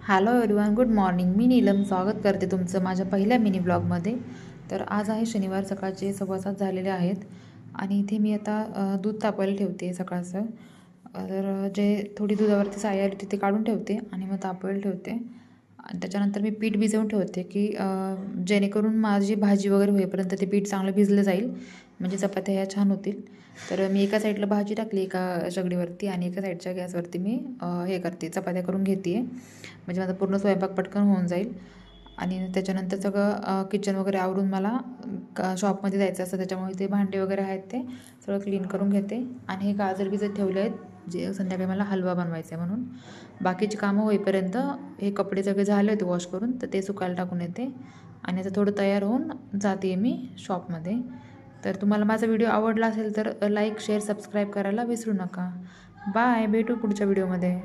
Hello everyone, good morning. मी नीलम स्वागत करते तुमचं माझ्या पहिल्या मिनी ब्लॉगमध्ये. तर आज आहे शनिवार, सकाळचे 6:15 झालेले आहेत आणि इथे मी आता दूध तापवायला ठेवते सकाळचं. तर जे थोडी दुधावरती साय आली होती ते काढून ठेवते आणि मग तापवायला ठेवते आणि त्याच्यानंतर मी पीठ भिजवून ठेवते की जेणेकरून माझी भाजी वगैरे होईपर्यंत ते पीठ चांगलं भिजलं जाईल, म्हणजे चपात्या ह्या छान होतील. तर मी एका साईडला भाजी टाकली एका शेगडीवरती आणि एका साईडच्या गॅसवरती मी हे करते, चपात्या करून घेते आहे. म्हणजे माझा पूर्ण स्वयंपाक पटकन होऊन जाईल. आणि त्याच्यानंतर सगळं किचन वगैरे आवरून मला शॉपमध्ये जायचं असतं, त्याच्यामुळे ते भांडे वगैरे आहेत ते सगळं क्लीन करून घेते. आणि हे गाजर भिजत ठेवले आहेत जे संध्याकाळी मला हलवा बनवायचा आहे म्हणून. बाकीची कामं होईपर्यंत हे कपडे सगळे झाले होते वॉश करून, तर ते सुकायला टाकून येते आणि आता थोडं तयार होऊन जाते मी शॉपमध्ये. तर तुम्हाला माझा व्हिडिओ आवडला असेल तर लाईक, शेअर, सबस्क्राईब करायला विसरू नका. बाय, भेटू पुढच्या व्हिडिओमध्ये.